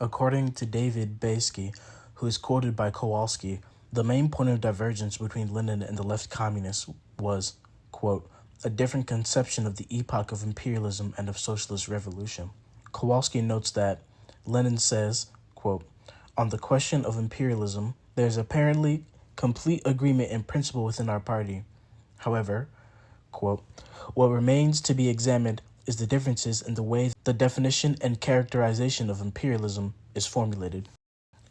According to David Baesky, who is quoted by Kowalski, the main point of divergence between Lenin and the left communists was, quote, a different conception of the epoch of imperialism and of socialist revolution. Kowalski notes that Lenin says, quote, on the question of imperialism, there is apparently complete agreement in principle within our party. However, quote, what remains to be examined is the differences in the way the definition and characterization of imperialism is formulated.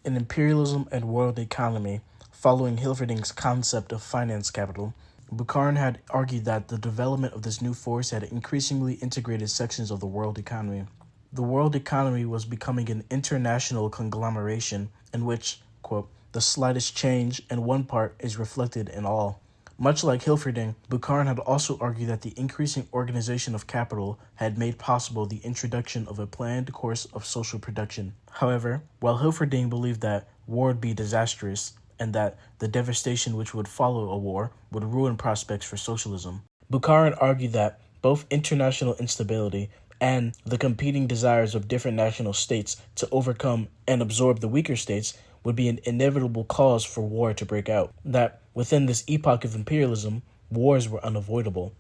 In Imperialism and World Economy, following Hilferding's concept of finance capital, Bukharin had argued that the development of this new force had increasingly integrated sections of the world economy. The world economy was becoming an international conglomeration in which, quote, the slightest change in one part is reflected in all. Much like Hilferding, Bukharin had also argued that the increasing organization of capital had made possible the introduction of a planned course of social production. However, while Hilferding believed that war would be disastrous and that the devastation which would follow a war would ruin prospects for socialism, Bukharin argued that both international instability and the competing desires of different national states to overcome and absorb the weaker states would be an inevitable cause for war to break out, that within this epoch of imperialism, wars were unavoidable,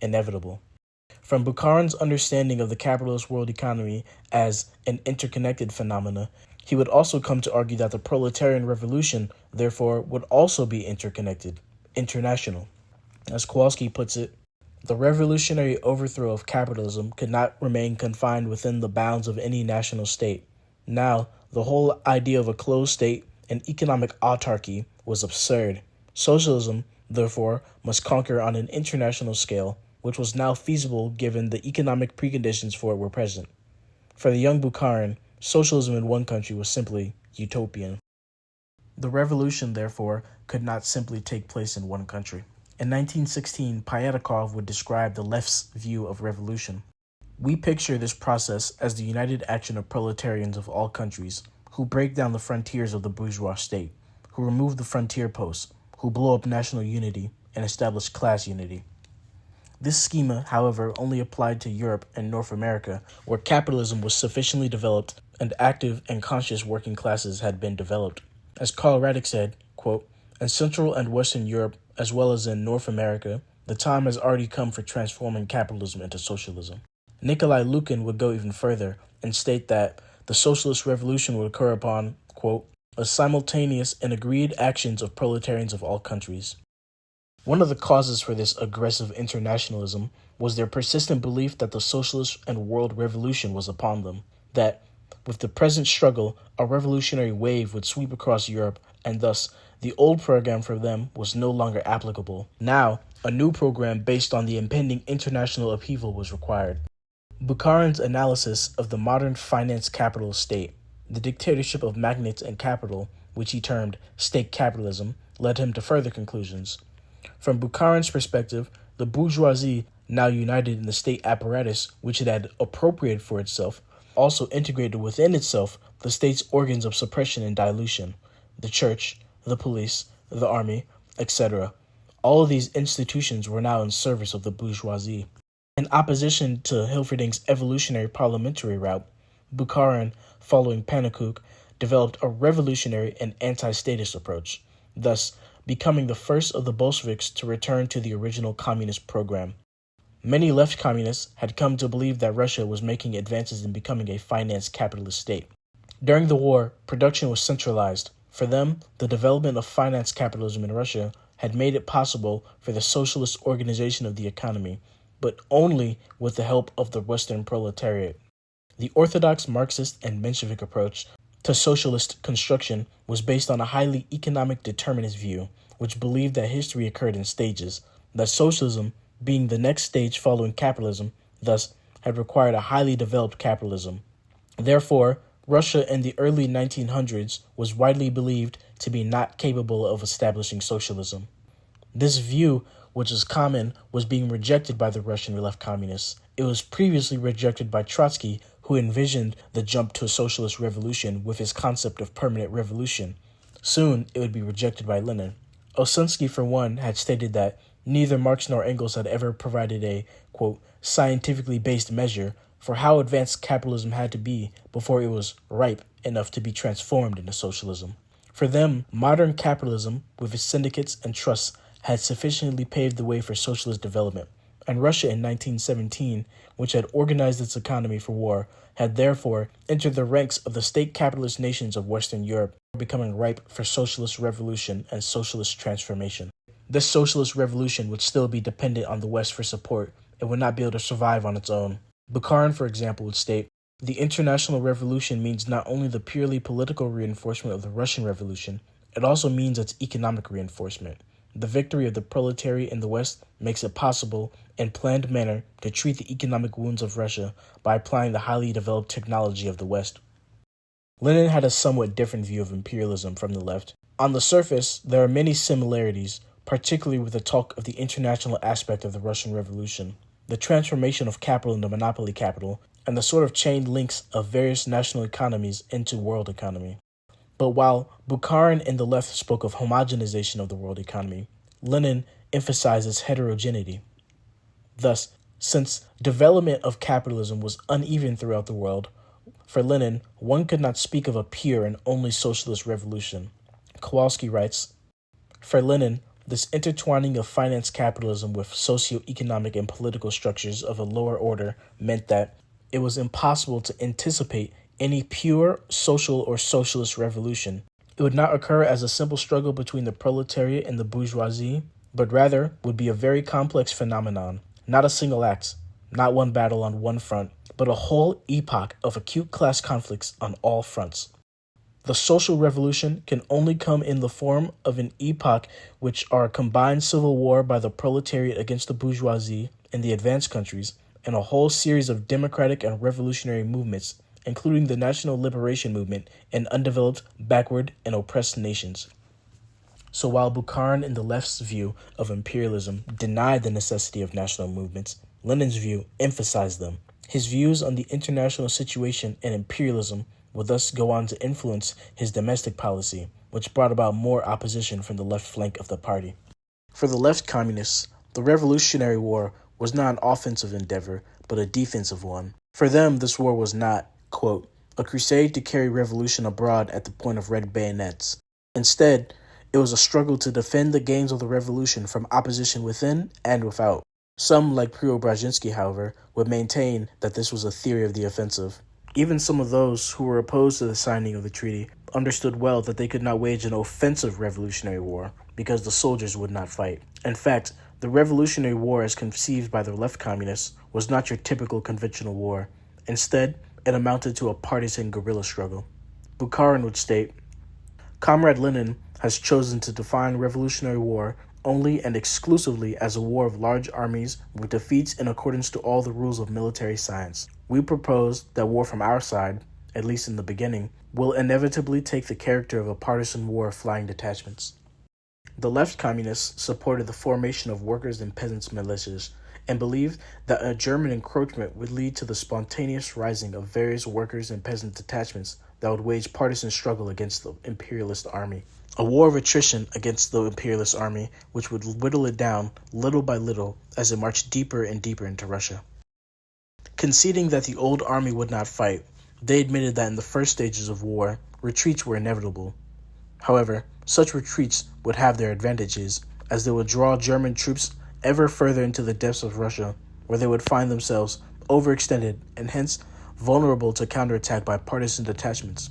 inevitable. From Bukharin's understanding of the capitalist world economy as an interconnected phenomena, he would also come to argue that the proletarian revolution, therefore, would also be interconnected, international. As Kowalski puts it, the revolutionary overthrow of capitalism could not remain confined within the bounds of any national state. Now, the whole idea of a closed state and economic autarky was absurd. Socialism, therefore, must conquer on an international scale, which was now feasible given the economic preconditions for it were present. For the young Bukharin, socialism in one country was simply utopian. The revolution, therefore, could not simply take place in one country. In 1916, Pyatakov would describe the left's view of revolution. We picture this process as the united action of proletarians of all countries, who break down the frontiers of the bourgeois state, who remove the frontier posts, who blow up national unity and establish class unity. This schema, however, only applied to Europe and North America, where capitalism was sufficiently developed and active and conscious working classes had been developed. As Carl Radek said, quote, in Central and Western Europe, as well as in North America, the time has already come for transforming capitalism into socialism. Nikolai Lukin would go even further and state that the socialist revolution would occur upon, quote, a simultaneous and agreed actions of proletarians of all countries. One of the causes for this aggressive internationalism was their persistent belief that the socialist and world revolution was upon them, that with the present struggle, a revolutionary wave would sweep across Europe, and thus the old program for them was no longer applicable. Now, a new program based on the impending international upheaval was required. Bukharin's analysis of the modern finance capitalist state, the dictatorship of magnates and capital, which he termed state capitalism, led him to further conclusions. From Bukharin's perspective, the bourgeoisie, now united in the state apparatus which it had appropriated for itself, also integrated within itself the state's organs of suppression and dilution, the church, the police, the army, etc. All of these institutions were now in service of the bourgeoisie. In opposition to Hilferding's evolutionary parliamentary route, Bukharin, following Pannekoek, developed a revolutionary and anti-statist approach, thus becoming the first of the Bolsheviks to return to the original communist program. Many left communists had come to believe that Russia was making advances in becoming a finance capitalist state. During the war, production was centralized. For them, the development of finance capitalism in Russia had made it possible for the socialist organization of the economy, but only with the help of the Western proletariat. The orthodox Marxist and Bolshevik approach to socialist construction was based on a highly economic determinist view, which believed that history occurred in stages, that socialism, being the next stage following capitalism, thus had required a highly developed capitalism. Therefore, Russia in the early 1900s was widely believed to be not capable of establishing socialism. This view, which is common, was being rejected by the Russian left communists. It was previously rejected by Trotsky, who envisioned the jump to a socialist revolution with his concept of permanent revolution. Soon, it would be rejected by Lenin. Osunsky, for one, had stated that neither Marx nor Engels had ever provided a, quote, scientifically based measure for how advanced capitalism had to be before it was ripe enough to be transformed into socialism. For them, modern capitalism, with its syndicates and trusts, had sufficiently paved the way for socialist development, and Russia in 1917, which had organized its economy for war, had therefore entered the ranks of the state capitalist nations of Western Europe, becoming ripe for socialist revolution and socialist transformation. This socialist revolution would still be dependent on the West for support and would not be able to survive on its own. Bukharin, for example, would state, "The international revolution means not only the purely political reinforcement of the Russian Revolution, it also means its economic reinforcement. The victory of the proletariat in the West makes it possible, in planned manner, to treat the economic wounds of Russia by applying the highly developed technology of the West." Lenin had a somewhat different view of imperialism from the left. On the surface, there are many similarities, particularly with the talk of the international aspect of the Russian Revolution, the transformation of capital into monopoly capital, and the sort of chained links of various national economies into world economy. But while Bukharin and the left spoke of homogenization of the world economy, Lenin emphasizes heterogeneity. Thus, since development of capitalism was uneven throughout the world, for Lenin, one could not speak of a pure and only socialist revolution. Kowalski writes, "For Lenin, this intertwining of finance capitalism with socio-economic and political structures of a lower order meant that it was impossible to anticipate any pure social or socialist revolution. It would not occur as a simple struggle between the proletariat and the bourgeoisie, but rather would be a very complex phenomenon, not a single act, not one battle on one front, but a whole epoch of acute class conflicts on all fronts. The social revolution can only come in the form of an epoch which are a combined civil war by the proletariat against the bourgeoisie in the advanced countries, and a whole series of democratic and revolutionary movements, including the national liberation movement in undeveloped, backward, and oppressed nations." So while Bukharin and the left's view of imperialism denied the necessity of national movements, Lenin's view emphasized them. His views on the international situation and imperialism would thus go on to influence his domestic policy, which brought about more opposition from the left flank of the party. For the left communists, the Revolutionary War was not an offensive endeavor, but a defensive one. For them, this war was not, quote, "a crusade to carry revolution abroad at the point of red bayonets." Instead, it was a struggle to defend the gains of the revolution from opposition within and without. Some, like Preobrazhensky, however, would maintain that this was a theory of the offensive. Even some of those who were opposed to the signing of the treaty understood well that they could not wage an offensive revolutionary war because the soldiers would not fight. In fact, the Revolutionary War as conceived by the left communists was not your typical conventional war. Instead, it amounted to a partisan guerrilla struggle. Bukharin would state, "Comrade Lenin has chosen to define revolutionary war only and exclusively as a war of large armies with defeats in accordance to all the rules of military science. We propose that war from our side, at least in the beginning, will inevitably take the character of a partisan war of flying detachments." The left communists supported the formation of workers' and peasants' militias and believed that a German encroachment would lead to the spontaneous rising of various workers' and peasant detachments that would wage partisan struggle against the imperialist army. A war of attrition against the imperialist army, which would whittle it down little by little as it marched deeper and deeper into Russia. Conceding that the old army would not fight, they admitted that in the first stages of war, retreats were inevitable. However, such retreats would have their advantages, as they would draw German troops ever further into the depths of Russia, where they would find themselves overextended and hence vulnerable to counterattack by partisan detachments.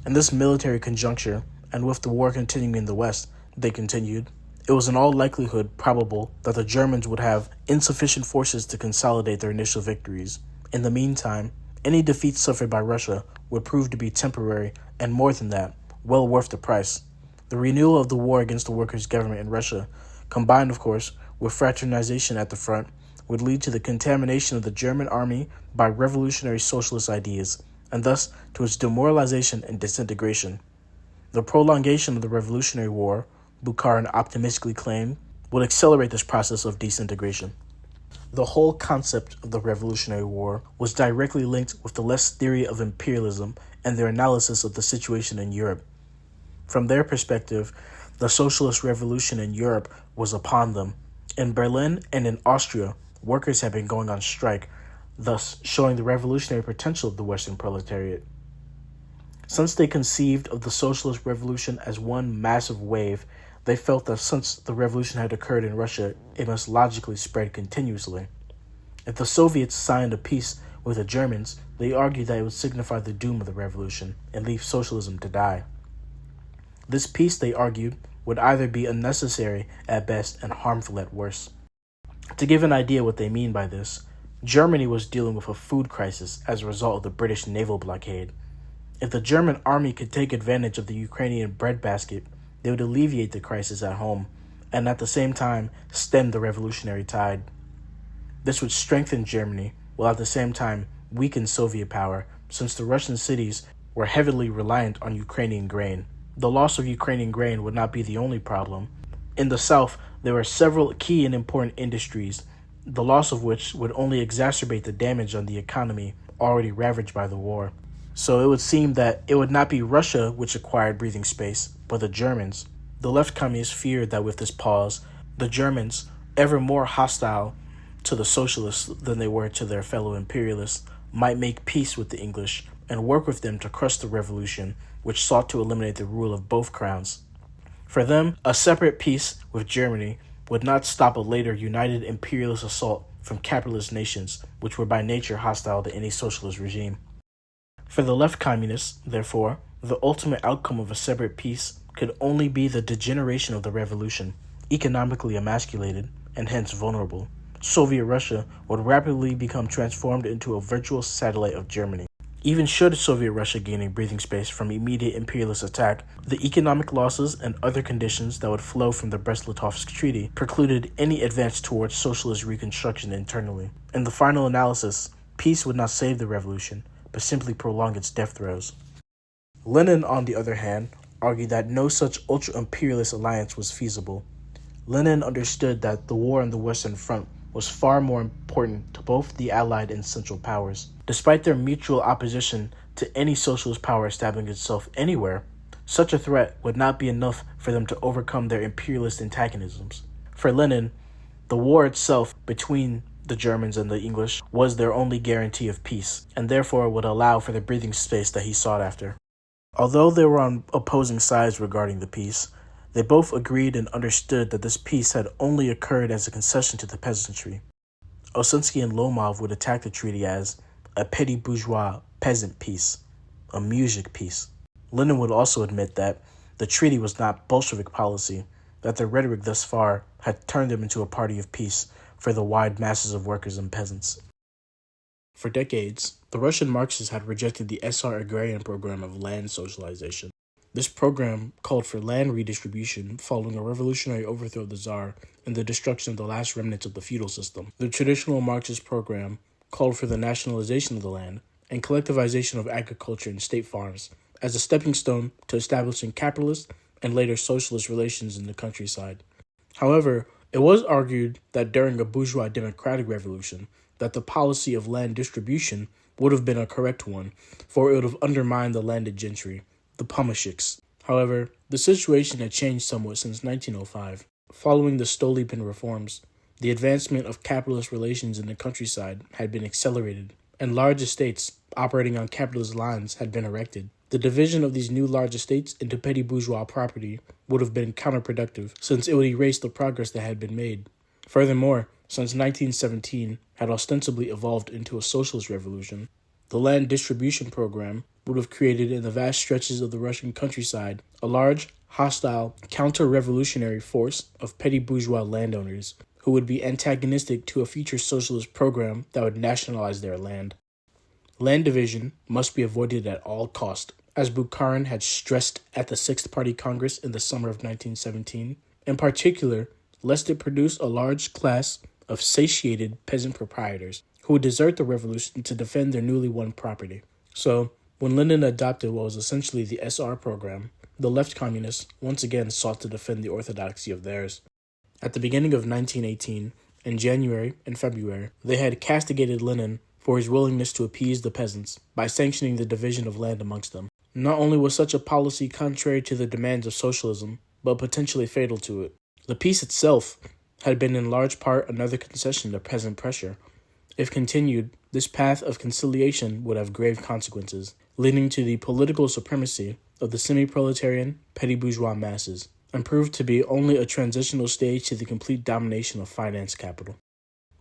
In this military conjuncture, and with the war continuing in the West, they continued, it was in all likelihood probable that the Germans would have insufficient forces to consolidate their initial victories. In the meantime, any defeat suffered by Russia would prove to be temporary and, more than that, well worth the price. The renewal of the war against the workers' government in Russia, combined, of course, with fraternization at the front, would lead to the contamination of the German army by revolutionary socialist ideas, and thus to its demoralization and disintegration. The prolongation of the Revolutionary War, Bukharin optimistically claimed, would accelerate this process of disintegration. The whole concept of the Revolutionary War was directly linked with the left's theory of imperialism and their analysis of the situation in Europe. From their perspective, the socialist revolution in Europe was upon them. In Berlin and in Austria, workers had been going on strike, thus showing the revolutionary potential of the Western proletariat. Since they conceived of the socialist revolution as one massive wave, they felt that since the revolution had occurred in Russia, it must logically spread continuously. If the Soviets signed a peace with the Germans, they argued that it would signify the doom of the revolution and leave socialism to die. This peace, they argued, would either be unnecessary at best and harmful at worst. To give an idea what they mean by this, Germany was dealing with a food crisis as a result of the British naval blockade. If the German army could take advantage of the Ukrainian breadbasket, they would alleviate the crisis at home and at the same time stem the revolutionary tide. This would strengthen Germany while at the same time weaken Soviet power, since the Russian cities were heavily reliant on Ukrainian grain. The loss of Ukrainian grain would not be the only problem. In the south, there were several key and important industries, the loss of which would only exacerbate the damage on the economy already ravaged by the war. So it would seem that it would not be Russia which acquired breathing space, but the Germans. The left communists feared that with this pause, the Germans, ever more hostile to the socialists than they were to their fellow imperialists, might make peace with the English and work with them to crush the revolution, which sought to eliminate the rule of both crowns. For them, a separate peace with Germany would not stop a later united imperialist assault from capitalist nations, which were by nature hostile to any socialist regime. For the left communists, therefore, the ultimate outcome of a separate peace could only be the degeneration of the revolution, economically emasculated and hence vulnerable. Soviet Russia would rapidly become transformed into a virtual satellite of Germany. Even should Soviet Russia gain a breathing space from immediate imperialist attack, the economic losses and other conditions that would flow from the Brest-Litovsk Treaty precluded any advance towards socialist reconstruction internally. In the final analysis, peace would not save the revolution, but simply prolong its death throes. Lenin, on the other hand, argued that no such ultra-imperialist alliance was feasible. Lenin understood that the war on the Western Front was far more important to both the Allied and Central Powers. Despite their mutual opposition to any socialist power establishing itself anywhere, such a threat would not be enough for them to overcome their imperialist antagonisms. For Lenin, the war itself between the Germans and the English was their only guarantee of peace, and therefore would allow for the breathing space that he sought after. Although they were on opposing sides regarding the peace, they both agreed and understood that this peace had only occurred as a concession to the peasantry. Osinski and Lomov would attack the treaty as a petty bourgeois peasant peace, a music peace. Lenin would also admit that the treaty was not Bolshevik policy, that their rhetoric thus far had turned them into a party of peace for the wide masses of workers and peasants. For decades, the Russian Marxists had rejected the SR Agrarian Program of land socialization. This program called for land redistribution following a revolutionary overthrow of the Tsar and the destruction of the last remnants of the feudal system. The traditional Marxist program called for the nationalization of the land and collectivization of agriculture and state farms as a stepping stone to establishing capitalist and later socialist relations in the countryside. However, it was argued that during a bourgeois democratic revolution, that the policy of land distribution would have been a correct one, for it would have undermined the landed gentry, the pomeshiks. However, the situation had changed somewhat since 1905. Following the Stolypin reforms, the advancement of capitalist relations in the countryside had been accelerated, and large estates operating on capitalist lines had been erected. The division of these new large estates into petty bourgeois property would have been counterproductive, since it would erase the progress that had been made. Furthermore, since 1917 had ostensibly evolved into a socialist revolution, the land distribution program would have created in the vast stretches of the Russian countryside a large, hostile, counter-revolutionary force of petty bourgeois landowners who would be antagonistic to a future socialist program that would nationalize their land. Land division must be avoided at all cost, as Bukharin had stressed at the Sixth Party Congress in the summer of 1917, in particular, lest it produce a large class of satiated peasant proprietors who would desert the revolution to defend their newly won property. So, when Lenin adopted what was essentially the SR program, the left communists once again sought to defend the orthodoxy of theirs. At the beginning of 1918, in January and February, they had castigated Lenin for his willingness to appease the peasants by sanctioning the division of land amongst them. Not only was such a policy contrary to the demands of socialism, but potentially fatal to it. The peace itself had been in large part another concession to peasant pressure. If continued, This path of conciliation would have grave consequences, leading to the political supremacy of the semi-proletarian, petty bourgeois masses, and proved to be only a transitional stage to the complete domination of finance capital.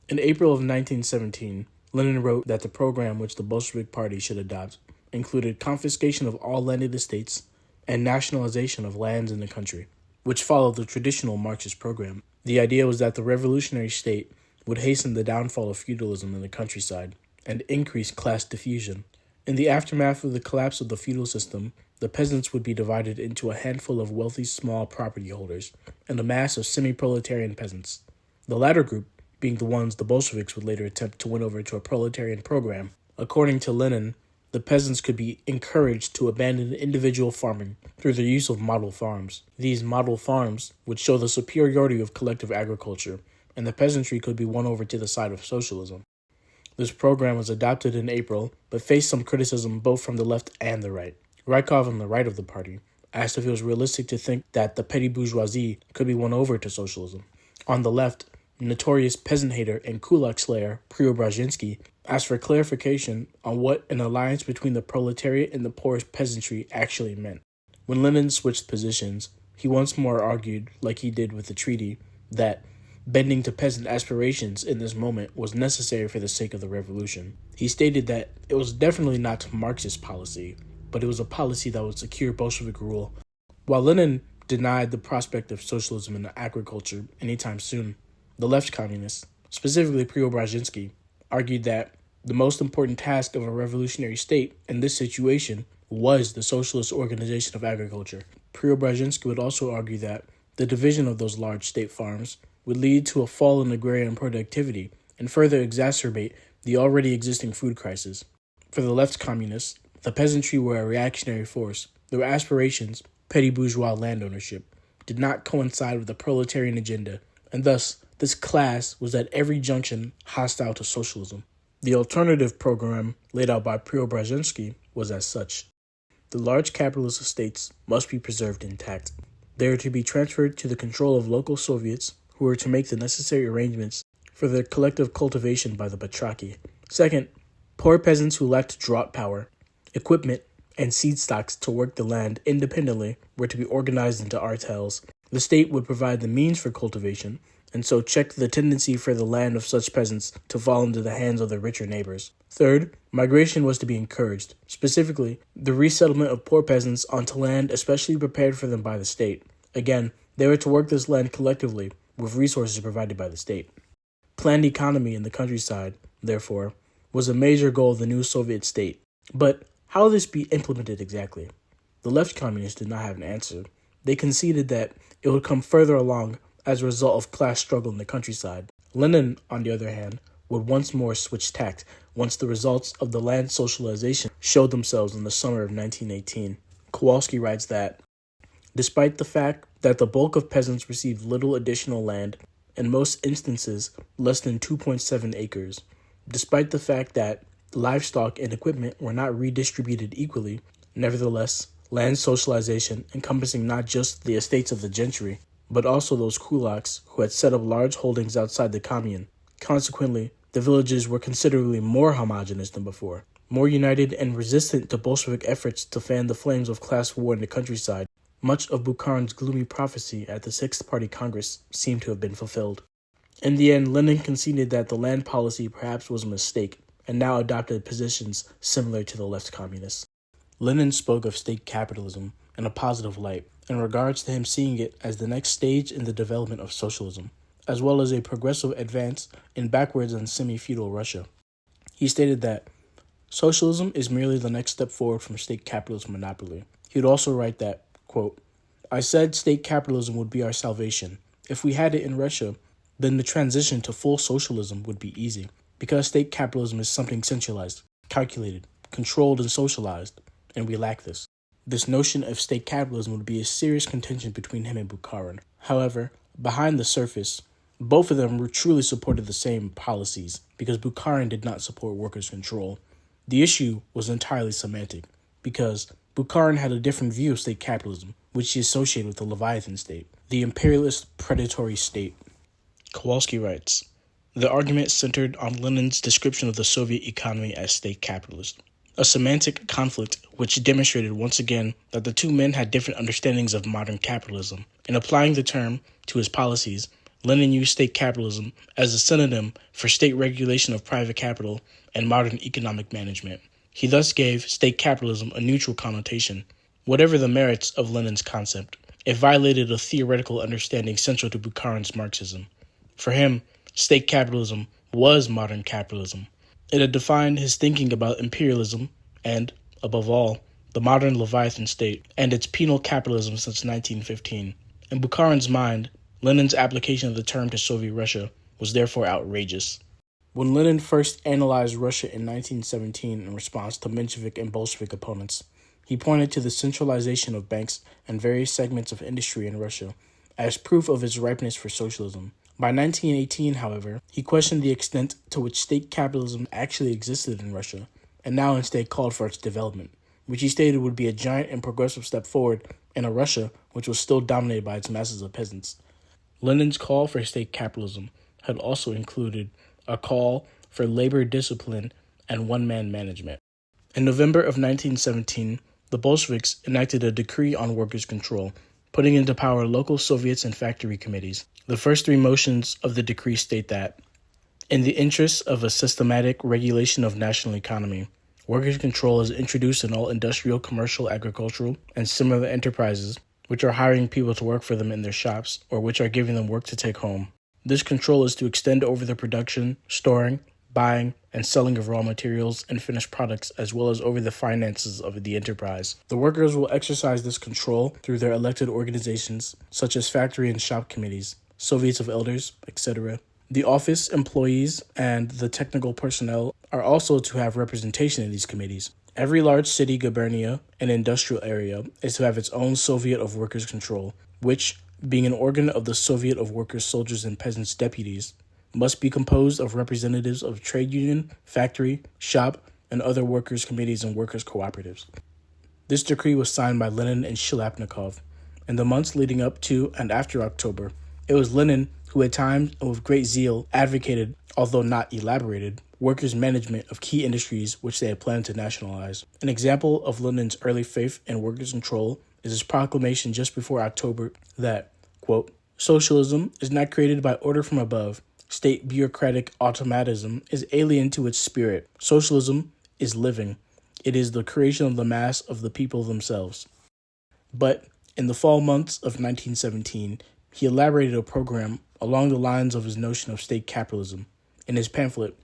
In April of 1917, Lenin wrote that the program which the Bolshevik Party should adopt included confiscation of all landed estates and nationalization of lands in the country, which followed the traditional Marxist program. The idea was that the revolutionary state would hasten the downfall of feudalism in the countryside and increase class diffusion. In the aftermath of the collapse of the feudal system, the peasants would be divided into a handful of wealthy small property holders and a mass of semi-proletarian peasants, the latter group being the ones the Bolsheviks would later attempt to win over to a proletarian program. According to Lenin, the peasants could be encouraged to abandon individual farming through the use of model farms. These model farms would show the superiority of collective agriculture, and the peasantry could be won over to the side of socialism. This program was adopted in April, but faced some criticism both from the left and the right. Rykov, on the right of the party, asked if it was realistic to think that the petty bourgeoisie could be won over to socialism. On the left, notorious peasant hater and kulak slayer Preobrazhensky asked for clarification on what an alliance between the proletariat and the poorest peasantry actually meant. When Lenin switched positions, he once more argued, like he did with the treaty, that bending to peasant aspirations in this moment was necessary for the sake of the revolution. He stated that it was definitely not Marxist policy, but it was a policy that would secure Bolshevik rule. While Lenin denied the prospect of socialism in agriculture anytime soon, the left communists, specifically Preobrazhensky, argued that the most important task of a revolutionary state in this situation was the socialist organization of agriculture. Preobrazhensky would also argue that the division of those large state farms would lead to a fall in agrarian productivity and further exacerbate the already existing food crisis. For the left communists, the peasantry were a reactionary force. Their aspirations, petty bourgeois land ownership, did not coincide with the proletarian agenda, and thus this class was at every junction hostile to socialism. The alternative program laid out by Preobrazhensky was as such. The large capitalist estates must be preserved intact. They are to be transferred to the control of local Soviets who were to make the necessary arrangements for their collective cultivation by the batraki. Second, poor peasants who lacked drought power, equipment, and seed stocks to work the land independently were to be organized into artels. The state would provide the means for cultivation, and so check the tendency for the land of such peasants to fall into the hands of their richer neighbors. Third, migration was to be encouraged, specifically the resettlement of poor peasants onto land especially prepared for them by the state. Again, they were to work this land collectively, with resources provided by the state. Planned economy in the countryside, therefore, was a major goal of the new Soviet state. But how will this be implemented exactly? The left communists did not have an answer. They conceded that it would come further along as a result of class struggle in the countryside. Lenin, on the other hand, would once more switch tact once the results of the land socialization showed themselves in the summer of 1918. Kowalski writes that, despite the fact that the bulk of peasants received little additional land, in most instances less than 2.7 acres, despite the fact that livestock and equipment were not redistributed equally, nevertheless, land socialization encompassing not just the estates of the gentry, but also those kulaks who had set up large holdings outside the commune. Consequently, the villages were considerably more homogeneous than before, more united and resistant to Bolshevik efforts to fan the flames of class war in the countryside. Much of Bukharin's gloomy prophecy at the Sixth Party Congress seemed to have been fulfilled. In the end, Lenin conceded that the land policy perhaps was a mistake, and now adopted positions similar to the left communists. Lenin spoke of state capitalism in a positive light, in regards to him seeing it as the next stage in the development of socialism, as well as a progressive advance in backwards and semi-feudal Russia. He stated that socialism is merely the next step forward from state capitalist monopoly. He would also write that, quote, I said state capitalism would be our salvation. If we had it in Russia, then the transition to full socialism would be easy, because state capitalism is something centralized, calculated, controlled, and socialized, and we lack this. This notion of state capitalism would be a serious contention between him and Bukharin. However, behind the surface, both of them truly supported the same policies, because Bukharin did not support workers' control. The issue was entirely semantic, because Bukharin had a different view of state capitalism, which he associated with the Leviathan state, the imperialist predatory state. Kowalski writes, The argument centered on Lenin's description of the Soviet economy as state capitalist, a semantic conflict which demonstrated once again that the two men had different understandings of modern capitalism. In applying the term to his policies, Lenin used state capitalism as a synonym for state regulation of private capital and modern economic management. He thus gave state capitalism a neutral connotation. Whatever the merits of Lenin's concept, it violated a theoretical understanding central to Bukharin's Marxism. For him, state capitalism was modern capitalism. It had defined his thinking about imperialism and, above all, the modern Leviathan state and its penal capitalism since 1915. In Bukharin's mind, Lenin's application of the term to Soviet Russia was therefore outrageous. When Lenin first analyzed Russia in 1917 in response to Menshevik and Bolshevik opponents, he pointed to the centralization of banks and various segments of industry in Russia as proof of its ripeness for socialism. By 1918, however, he questioned the extent to which state capitalism actually existed in Russia, and now instead called for its development, which he stated would be a giant and progressive step forward in a Russia which was still dominated by its masses of peasants. Lenin's call for state capitalism had also included a call for labor discipline and one-man management. In November of 1917, the Bolsheviks enacted a decree on workers' control, putting into power local Soviets and factory committees. The first three motions of the decree state that, in the interests of a systematic regulation of national economy, workers' control is introduced in all industrial, commercial, agricultural, and similar enterprises which are hiring people to work for them in their shops or which are giving them work to take home. This control is to extend over the production, storing, buying, and selling of raw materials and finished products, as well as over the finances of the enterprise. The workers will exercise this control through their elected organizations, such as factory and shop committees, Soviets of elders, etc. The office employees and the technical personnel are also to have representation in these committees. Every large city, gubernia, and industrial area is to have its own Soviet of Workers' Control, which, being an organ of the Soviet of Workers, Soldiers, and Peasants Deputies, must be composed of representatives of trade union, factory, shop, and other workers' committees and workers' cooperatives. This decree was signed by Lenin and Shliapnikov. In the months leading up to and after October, it was Lenin who at times and with great zeal advocated, although not elaborated, workers' management of key industries which they had planned to nationalize. An example of Lenin's early faith in workers' control is his proclamation just before October that, quote, socialism is not created by order from above. State bureaucratic automatism is alien to its spirit. Socialism is living. It is the creation of the mass of the people themselves. But in the fall months of 1917, he elaborated a program along the lines of his notion of state capitalism in his pamphlet,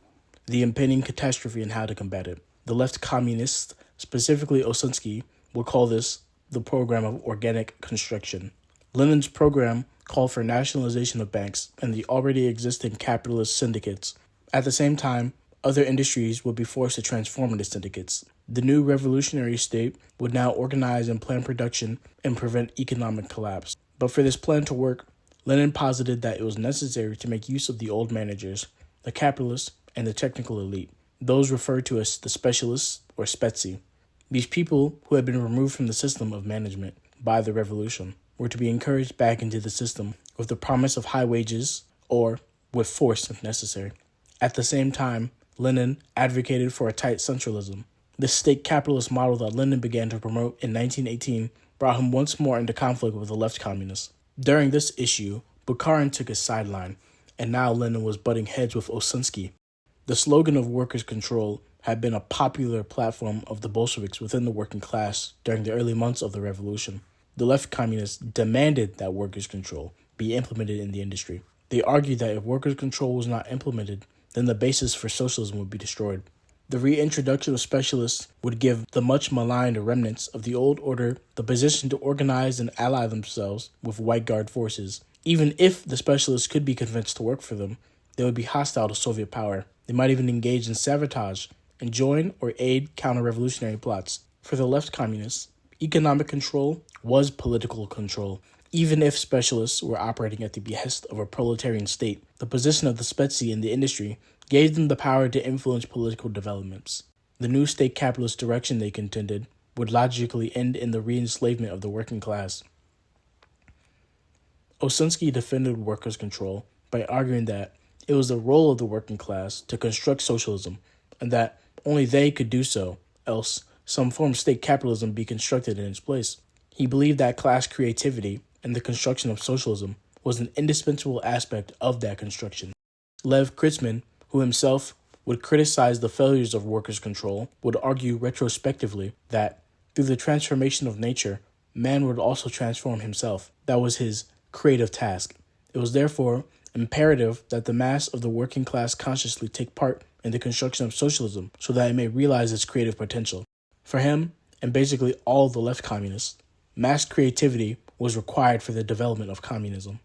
The Impending Catastrophe and How to Combat It. The left communists, specifically Osunsky, would call this the program of organic construction. Lenin's program called for nationalization of banks and the already existing capitalist syndicates. At the same time, other industries would be forced to transform into syndicates. The new revolutionary state would now organize and plan production and prevent economic collapse. But for this plan to work, Lenin posited that it was necessary to make use of the old managers, the capitalists, and the technical elite, those referred to as the specialists or spetsy. These people, who had been removed from the system of management by the revolution, were to be encouraged back into the system with the promise of high wages or with force if necessary. At the same time, Lenin advocated for a tight centralism. This state capitalist model that Lenin began to promote in 1918 brought him once more into conflict with the left communists. During this issue, Bukharin took a sideline, and now Lenin was butting heads with Osunsky. The slogan of workers' control had been a popular platform of the Bolsheviks within the working class during the early months of the revolution. The left communists demanded that workers' control be implemented in the industry. They argued that if workers' control was not implemented, then the basis for socialism would be destroyed. The reintroduction of specialists would give the much maligned remnants of the old order the position to organize and ally themselves with White Guard forces. Even if the specialists could be convinced to work for them, they would be hostile to Soviet power. They might even engage in sabotage and join or aid counter-revolutionary plots. For the left communists, economic control was political control. Even if specialists were operating at the behest of a proletarian state, the position of the spetsy in the industry gave them the power to influence political developments. The new state capitalist direction, they contended, would logically end in the re-enslavement of the working class. Osunsky defended workers' control by arguing that it was the role of the working class to construct socialism, and that only they could do so, else some form of state capitalism be constructed in its place. He believed that class creativity and the construction of socialism was an indispensable aspect of that construction. Lev Kritzman, who himself would criticize the failures of workers' control, would argue retrospectively that through the transformation of nature, man would also transform himself. That was his creative task. It was therefore imperative that the mass of the working class consciously take part in the construction of socialism so that it may realize its creative potential. For him, and basically all the left communists, mass creativity was required for the development of communism.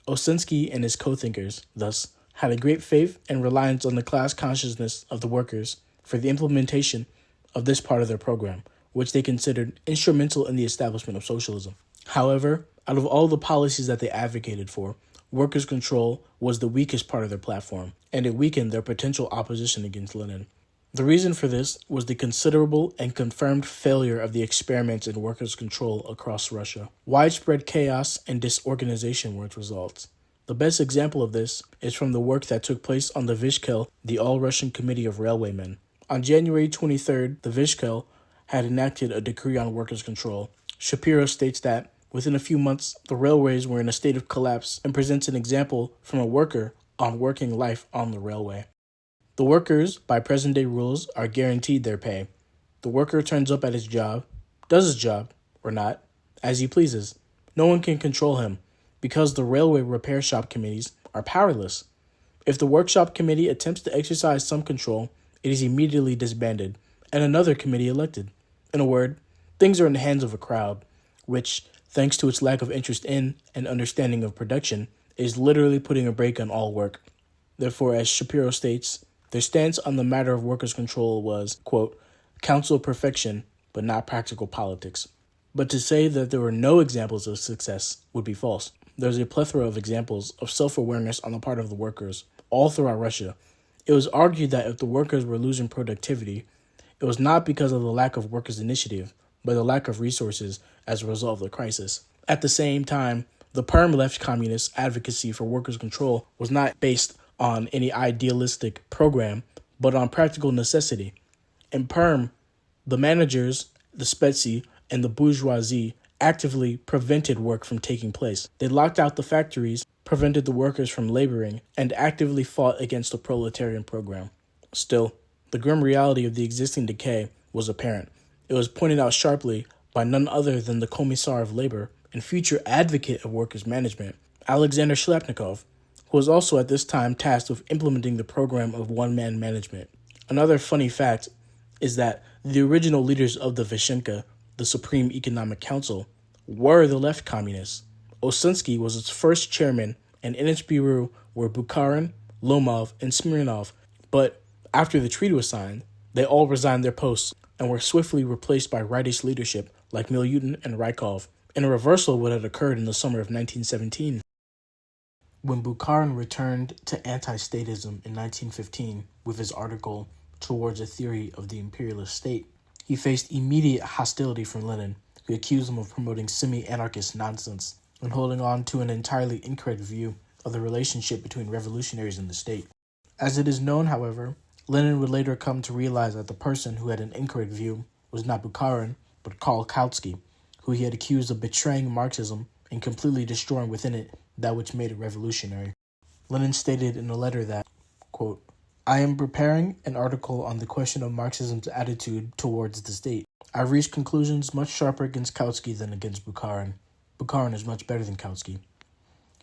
Osinski and his co-thinkers, thus, had a great faith and reliance on the class consciousness of the workers for the implementation of this part of their program, which they considered instrumental in the establishment of socialism. However, out of all the policies that they advocated for, workers' control was the weakest part of their platform, and it weakened their potential opposition against Lenin. The reason for this was the considerable and confirmed failure of the experiments in workers' control across Russia. Widespread chaos and disorganization were its results. The best example of this is from the work that took place on the Vishkel, the All-Russian Committee of Railwaymen. On January 23rd, the Vishkel had enacted a decree on workers' control. Shapiro states that within a few months, the railways were in a state of collapse and presents an example from a worker on working life on the railway. The workers, by present-day rules, are guaranteed their pay. The worker turns up at his job, does his job, or not, as he pleases. No one can control him, because the railway repair shop committees are powerless. If the workshop committee attempts to exercise some control, it is immediately disbanded, and another committee elected. In a word, things are in the hands of a crowd, which, thanks to its lack of interest in and understanding of production, is literally putting a brake on all work. Therefore, as Shapiro states, their stance on the matter of workers' control was, quote, counsel perfection, but not practical politics. But to say that there were no examples of success would be false. There's a plethora of examples of self-awareness on the part of the workers all throughout Russia. It was argued that if the workers were losing productivity, it was not because of the lack of workers' initiative, but the lack of resources as a result of the crisis. At the same time, the perm left communist advocacy for workers' control was not based on any idealistic program, but on practical necessity. In perm, the managers, the spetsy, and the bourgeoisie actively prevented work from taking place. They locked out the factories, prevented the workers from laboring, and actively fought against the proletarian program. Still, the grim reality of the existing decay was apparent. It was pointed out sharply by none other than the Commissar of Labor and future advocate of workers' management, Alexander Shliapnikov, who was also at this time tasked with implementing the program of one-man management. Another funny fact is that the original leaders of the Vishenka, the Supreme Economic Council, were the left communists. Osinski was its first chairman, and in its bureau were Bukharin, Lomov, and Smirnov. But after the treaty was signed, they all resigned their posts and were swiftly replaced by rightist leadership like Milyutin and Rykov, in a reversal of what had occurred in the summer of 1917. When Bukharin returned to anti-statism in 1915 with his article Towards a Theory of the Imperialist State, he faced immediate hostility from Lenin, who accused him of promoting semi-anarchist nonsense and holding on to an entirely incorrect view of the relationship between revolutionaries and the state. As it is known, however, Lenin would later come to realize that the person who had an incorrect view was not Bukharin, but Kowalski, who he had accused of betraying Marxism and completely destroying within it that which made it revolutionary. Lenin stated in a letter that, quote, I am preparing an article on the question of Marxism's attitude towards the state. I've reached conclusions much sharper against Kowalski than against Bukharin. Bukharin is much better than Kowalski.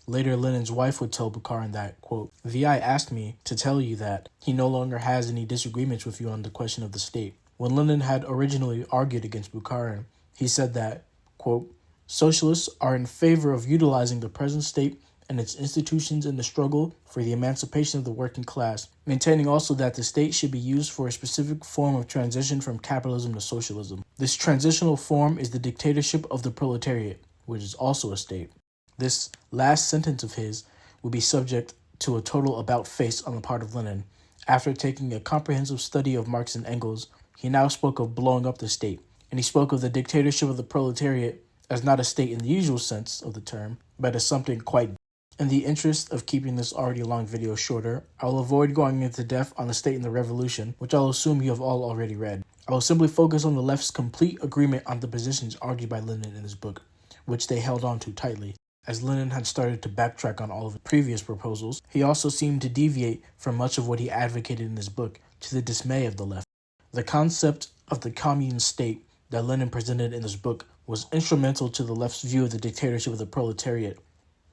Later, Lenin's wife would tell Bukharin that, quote, VI asked me to tell you that he no longer has any disagreements with you on the question of the state. When Lenin had originally argued against Bukharin, he said that, quote, socialists are in favor of utilizing the present state and its institutions in the struggle for the emancipation of the working class, maintaining also that the state should be used for a specific form of transition from capitalism to socialism. This transitional form is the dictatorship of the proletariat, which is also a state. This last sentence of his would be subject to a total about-face on the part of Lenin. After taking a comprehensive study of Marx and Engels, he now spoke of blowing up the state, and he spoke of the dictatorship of the proletariat as not a state in the usual sense of the term, but as something quite In the interest of keeping this already long video shorter, I will avoid going into depth on the state and the revolution, which I'll assume you have all already read. I will simply focus on the left's complete agreement on the positions argued by Lenin in his book, which they held on to tightly. As Lenin had started to backtrack on all of his previous proposals, he also seemed to deviate from much of what he advocated in his book, to the dismay of the left. The concept of the Commune-State that Lenin presented in his book was instrumental to the left's view of the dictatorship of the proletariat,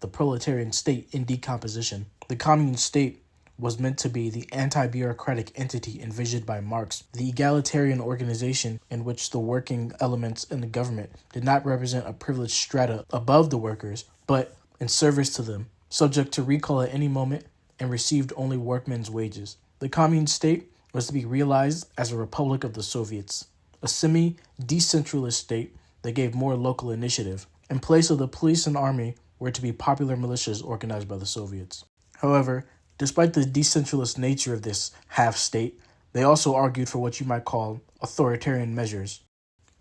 the proletarian state in decomposition. The Commune-State was meant to be the anti-bureaucratic entity envisioned by Marx, the egalitarian organization in which the working elements in the government did not represent a privileged strata above the workers, but in service to them, subject to recall at any moment, and received only workmen's wages. The Commune-State was to be realized as a republic of the Soviets, a semi-decentralist state that gave more local initiative. In place of the police and army were to be popular militias organized by the Soviets. However, despite the decentralist nature of this half-state, they also argued for what you might call authoritarian measures.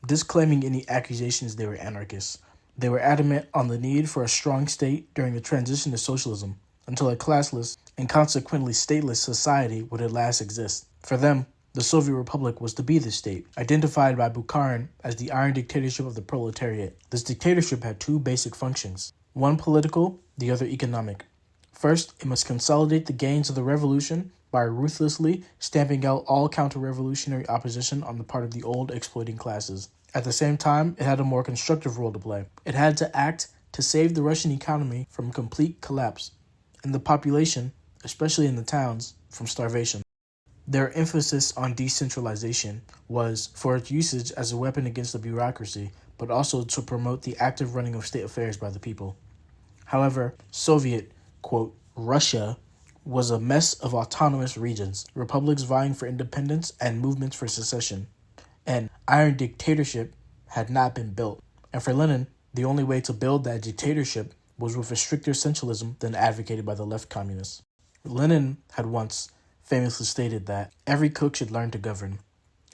Disclaiming any accusations they were anarchists, they were adamant on the need for a strong state during the transition to socialism, until a classless and consequently stateless society would at last exist. For them, the Soviet Republic was to be the state, identified by Bukharin as the iron dictatorship of the proletariat. This dictatorship had two basic functions, one political, the other economic. First, it must consolidate the gains of the revolution by ruthlessly stamping out all counter-revolutionary opposition on the part of the old exploiting classes. At the same time, it had a more constructive role to play. It had to act to save the Russian economy from complete collapse, and the population, especially in the towns, from starvation. Their emphasis on decentralization was for its usage as a weapon against the bureaucracy, but also to promote the active running of state affairs by the people. However, Soviet, quote, Russia was a mess of autonomous regions, republics vying for independence and movements for secession. An iron dictatorship had not been built. And for Lenin, the only way to build that dictatorship was with a stricter centralism than advocated by the left communists. Lenin had once famously stated that every cook should learn to govern.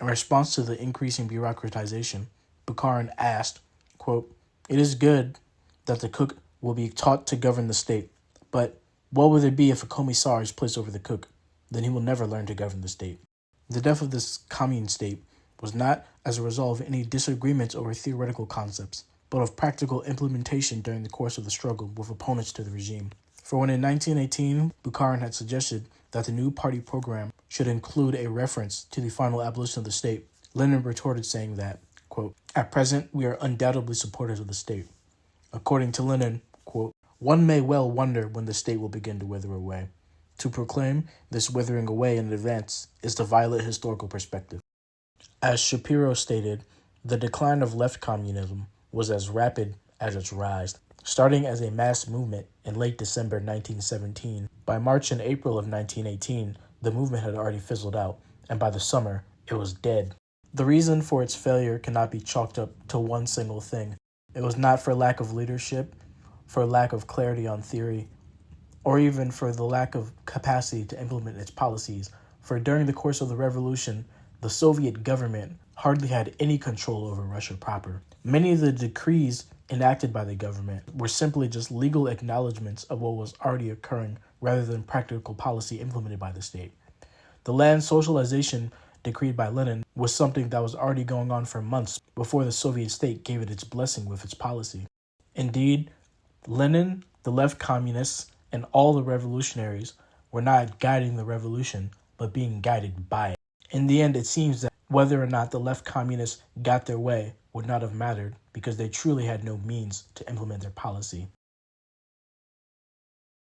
In response to the increasing bureaucratization, Bukharin asked, quote, "It is good that the cook will be taught to govern the state, but what will there be if a commissar is placed over the cook? Then he will never learn to govern the state." The death of this commune state was not as a result of any disagreements over theoretical concepts, but of practical implementation during the course of the struggle with opponents to the regime. For when in 1918, Bukharin had suggested that the new party program should include a reference to the final abolition of the state, Lenin retorted saying that, quote, "At present, we are undoubtedly supporters of the state." According to Lenin, quote, "One may well wonder when the state will begin to wither away. To proclaim this withering away in advance is to violate historical perspective." As Shapiro stated, the decline of left communism was as rapid as its rise. Starting as a mass movement in late December 1917, by March and April of 1918, the movement had already fizzled out, and by the summer, it was dead. The reason for its failure cannot be chalked up to one single thing. It was not for lack of leadership, for lack of clarity on theory, or even for the lack of capacity to implement its policies, for during the course of the revolution, the Soviet government hardly had any control over Russia proper. Many of the decrees enacted by the government were simply just legal acknowledgments of what was already occurring rather than practical policy implemented by the state. The land socialization decreed by Lenin was something that was already going on for months before the Soviet state gave it its blessing with its policy. Indeed, Lenin, the left communists, and all the revolutionaries were not guiding the revolution, but being guided by it. In the end, it seems that whether or not the left communists got their way would not have mattered because they truly had no means to implement their policy.